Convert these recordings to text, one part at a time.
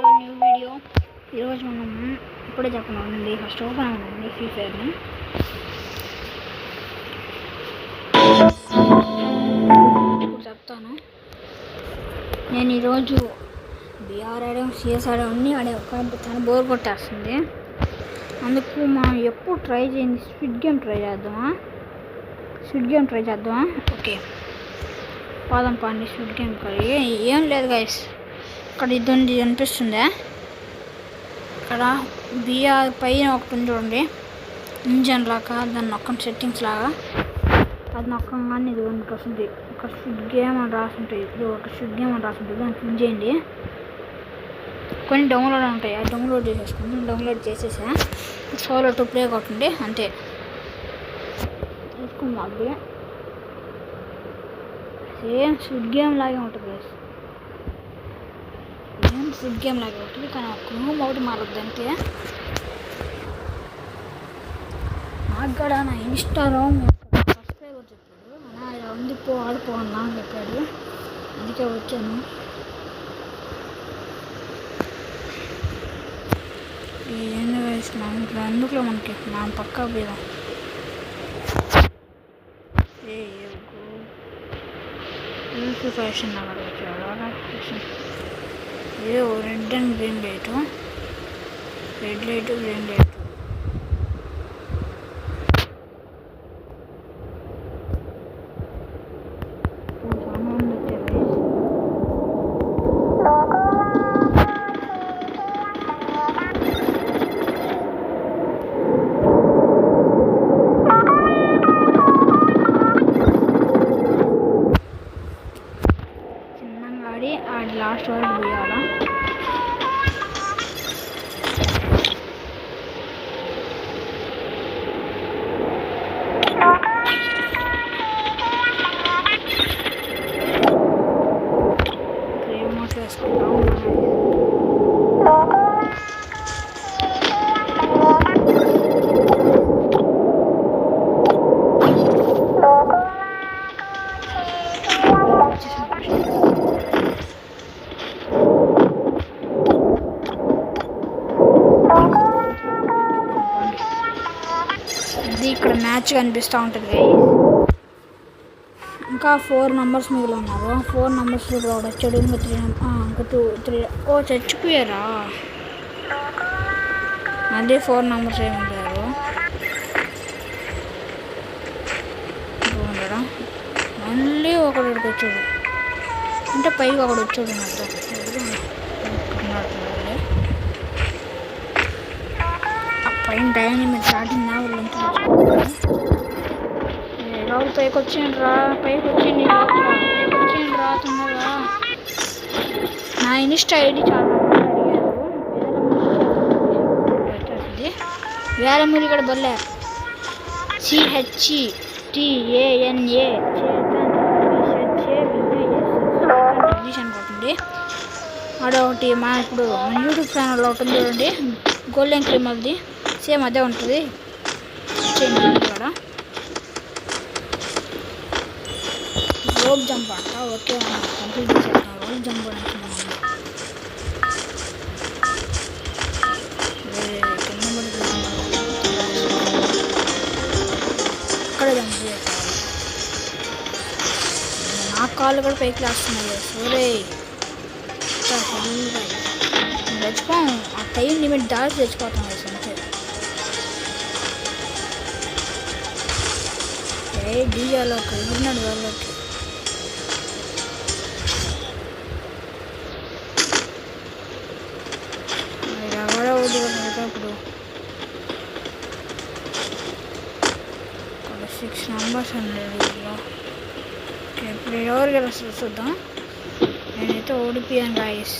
To new video. ఈరోజు మనం ఇప్పుడే చెప్పండి ఫస్ట్ ఓపెన్ అవ్వండి ఫ్రీ ఫైర్ని. ఇప్పుడు చెప్తాను. నేను ఈరోజు బీఆర్ ఆడాం, సిఎస్ ఆడాం, అన్నీ ఆడాం. కాబట్టి చాలా బోర్ కొట్టేస్తుంది. అందుకు మనం ఎప్పుడు ట్రై చేయండి, స్విడ్ గేమ్ ట్రై చేద్దామా. ఓకే, పాదం పండి స్విడ్ గేమ్ కర్రీ ఏం లేదు గైస్. ఇక్కడ ఇది అనిపిస్తుందా, ఇక్కడ బీఆర్ పైన ఒకటి ఉంది చూడండి, ఇంజన్ లాగా. దాన్ని నొక్కండి, సెట్టింగ్స్ లాగా. అది నొక్కగానే ఇది మనకి వస్తుంది. ఒక స్విడ్ గేమ్ అని రాసుంటుంది, ఇది ఒక స్విడ్ గేమ్ అని రాసుంటుంది. దాన్ని క్లిక్ చేయండి. కొన్ని డౌన్లోడ్ ఉంటాయి, అది డౌన్లోడ్ చేసేసుకుంటాం. డౌన్లోడ్ చేసేసా సోలో 2 ప్లే కొట్టండి, అంతే. తీసుకుందాం. అది సేమ్ స్విడ్ గేమ్ లాగే ఉంటుంది గైస్, స్విడ్ గేమ్ లాగే ఉంటుంది. కానీ ఒక రూమ్ ఒకటి మారద్దు అంతే. నాకు కూడా నా ఇన్స్టాలో సబ్స్క్రైబర్ చెప్పాడు, అన్నా ఇలా ఉంది పో ఆడిపో అన్నా అని చెప్పాడు. అందుకే వచ్చాను. ఏంది గైస్, మా ఇంట్లో ఎందుకులో మనకి మనం పక్కా పోయాం. ఫ్యాషన్ అక్కడ వచ్చాడు. A red and green light, red light, green light. ఆడి లాస్ట్ వరకు పోయాలా. రిమోట్ వేసుకుంటాం. ఇక్కడ మ్యాచ్ కనిపిస్తూ ఉంటుంది. ఇంకా 4 మెంబర్స్ మిగిలి ఉన్నారు. 4 మెంబర్స్లో ఇప్పుడు ఒకటి వచ్చాడు. ఇంకా 2, 3 ఓ చచ్చిపోయారా. మళ్ళీ 4 మెంబర్స్ ఏముంటారు. ఉండడా మళ్ళీ ఒకడికి వచ్చాడు, అంటే పైకి ఒకడు వచ్చాడు. మొత్తం పైన డైనమిక్ స్టార్టింగ్ వాళ్ళు పైకి వచ్చిండ్రా తొందరగా. నా ఇన్స్టా ఐడి చాలా అడిగారు. వేరే మూలి ఇక్కడ బొల్లే CHTANA అనుకోండి. అదొకటి మా ఇప్పుడు యూట్యూబ్ ఛానల్లో ఒకటి చూడండి, గోల్డెన్ క్రిమల్ది సేమ్ అదే ఉంటుంది. కూడా రోప్ జంప్ అంట. ఓకే, కంప్లీట్ చేసేస్తాం. రోప్ జంప్ అక్కడ జంప్ చేస్తాం. నా కాళ్ళు కూడా పైకి లేస్తున్నాయి. సోరే తెచ్చుకోం, ఆ టైం లిమిట్ దాటి తెచ్చుకోవటం అంతే. డీజేలోకి ఎదురున్నాడు వాళ్ళకి. ఎవరో ఇప్పుడు 6 మెంబర్స్ ఉండేది. ఇప్పుడు ఎవరికి వస్తుంది చూద్దాం. నేనైతే ఓడిపోయాను గాయస్.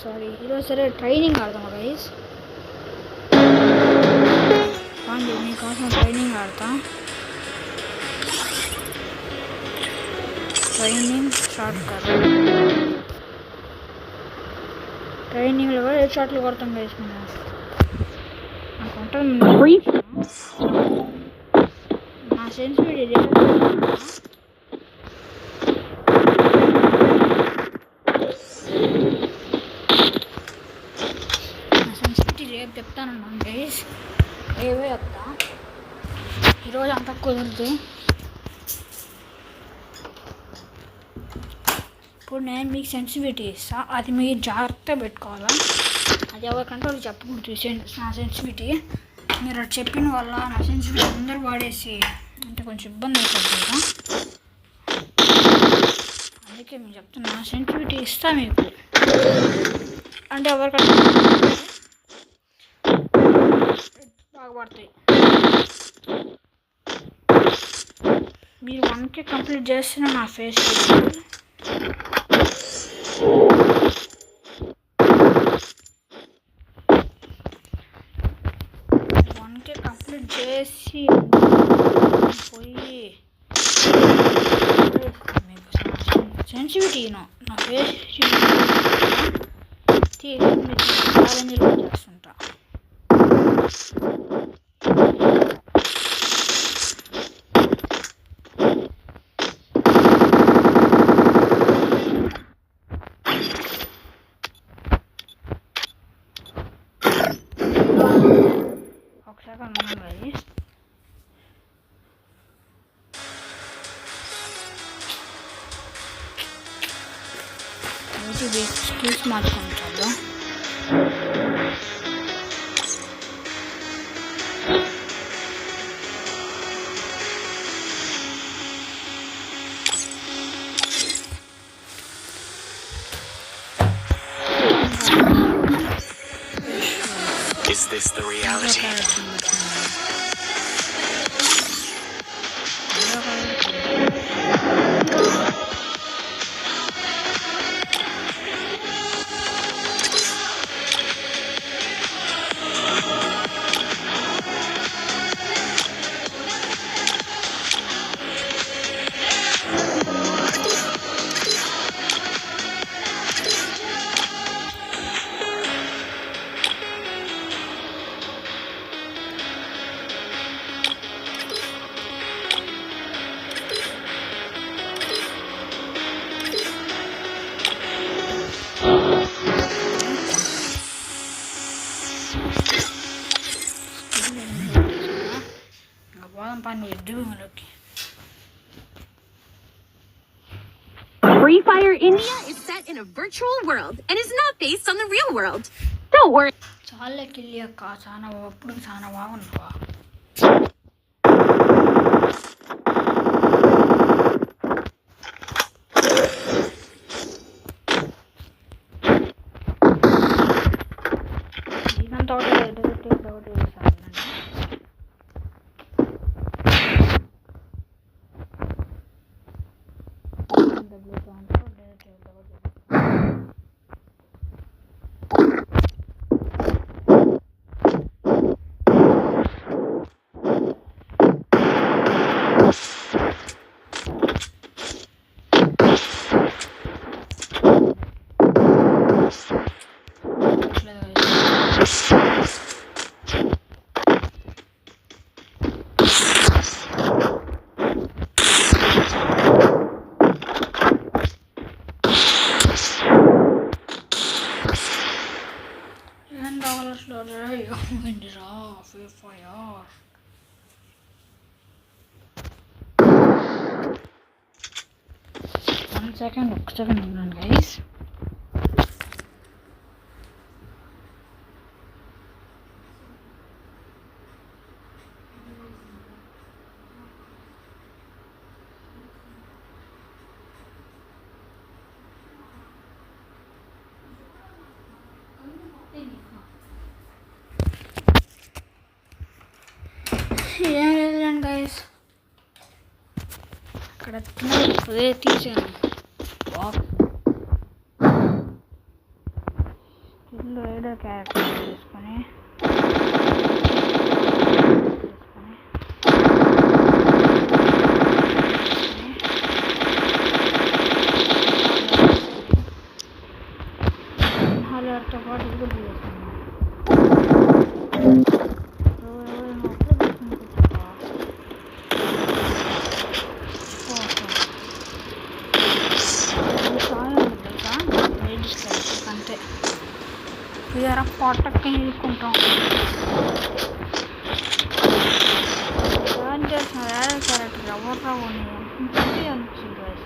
సారీ ఈరోజు సరే ట్రైనింగ్ ఆడదాం గైస్. మీకోసం ట్రైనింగ్ ఆడతా. ట్రైనింగ్ స్టార్ట్ కదా. ట్రైనింగ్లో కూడా 8 షాట్లు కొడతాం వేసుకున్నాం. నాకు ఉంటుంది నా సెన్సిటివిటీ. వస్తానన్నాను గైస్, రేవే వస్తా. ఈరోజు అంతా కుదురుతుంది. ఇప్పుడు నేను మీకు సెన్సిటివిటీ ఇస్తాను, అది మీరు జాగ్రత్తగా పెట్టుకోవాలా. అది ఎవరికంటే వాళ్ళు చెప్పకూడదు నా సెన్సిటివిటీ. మీరు అది చెప్పిన వల్ల నా సెన్సిటివిటీ అందరూ వాడేసి అంటే కొంచెం ఇబ్బంది అవుతుంది కదా, అందుకే మీరు చెప్తున్నా. సెన్సిటివిటీ ఇస్తా మీకు, అంటే ఎవరికంటే బాగుపడతాయి. మీరు 1K కంప్లీట్ చేస్తున్న నా ఫేస్ 1K కంప్లీట్ చేసి పోయి మీకు సెన్సిటివిటీ నా ఫేస్ ఛాలెంజ్లు చేస్తుంటా. ఒకసారి మనం గైస్ స్కిల్స్ మార్చుకుంటాను. Is this the reality? Free Fire India is set in a virtual world and is not based on the real world. Don't worry. చాలా కిల్లి అక్క, చాలా అప్పుడు చాలా బాగున్నావా. ఇదంతా ఒకటి Free Fire. One second, guys. ఏం లేదులేండి గైస్, అక్కడ తీసాను ఇల్లు ఏదో క్యారెక్టర్ తీసుకొని హాలర్తో పాటు ఇది కూడా తీసుకున్నాను. ఇదరా పొట్టకి ఇరుక్కుంటాం. ఏం చేస్తున్నారు? ఏదో క్యారెక్టర్ ఎవర్రా అనిపించింది guys.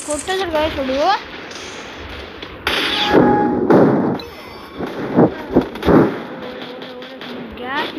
కొట్టేసాడు guys చూడు. గ్యాప్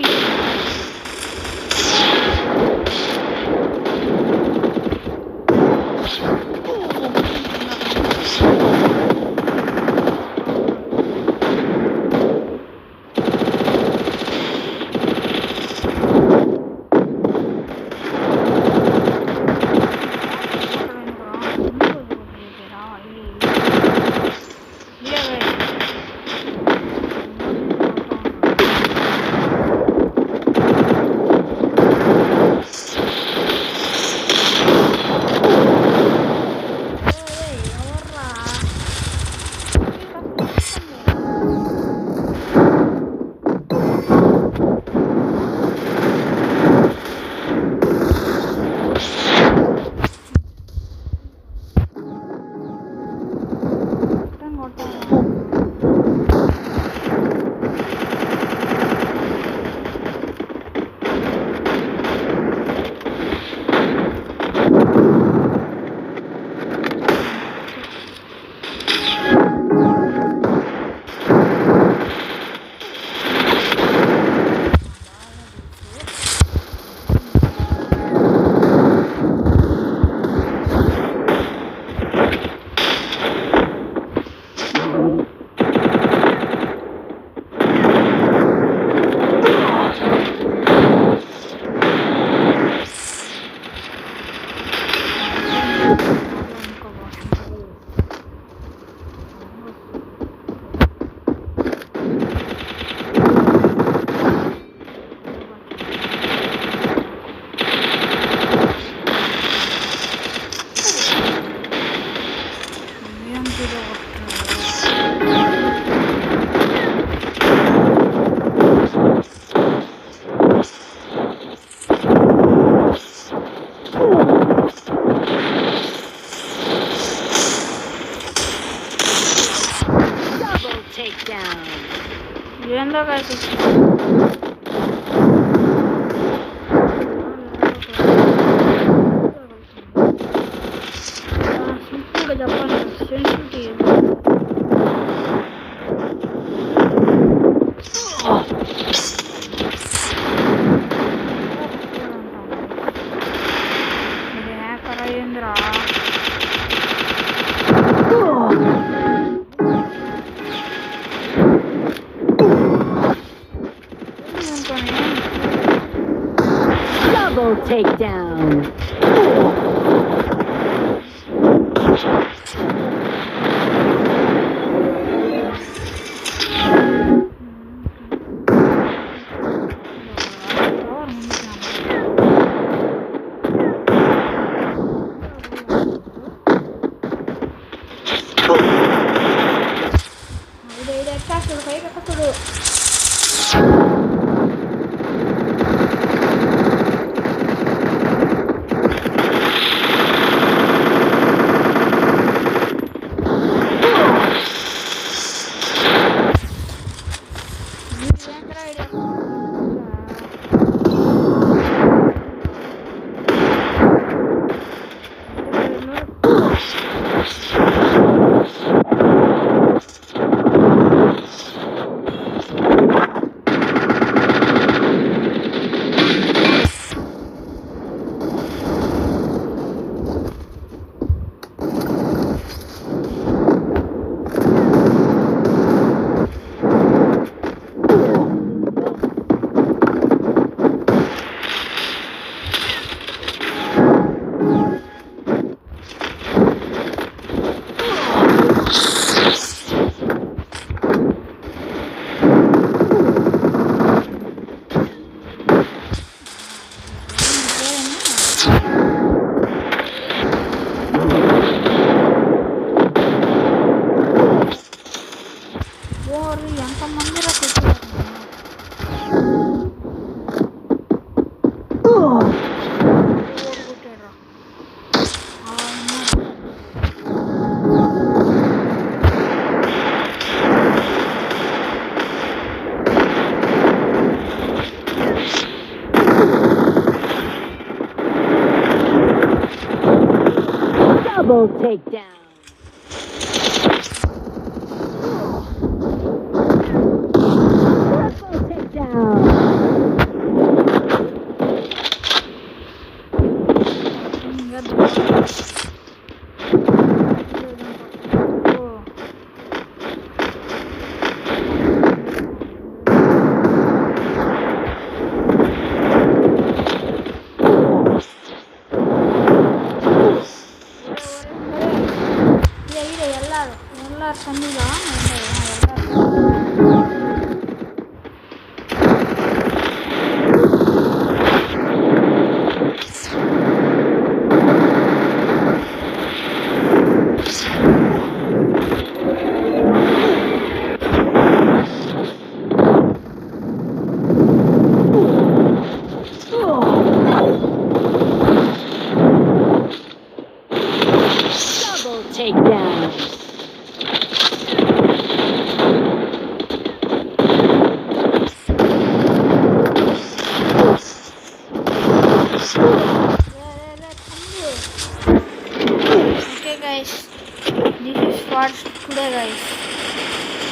ఏందో guys సింపుల్గా చెప్పాలి సెన్సిటివ్ ఇది హ్యాకర్ అయ్యిందిరా. Double takedown. ఏంద్రా ఐడియా ఓరి ఎంతమంది రా తెచ్చారు కొట్టారా Double takedown. Triple takedown. ఇంకా எல்லாரும் தண்ணியில் Double takedown. Okay guys, this is for today guys.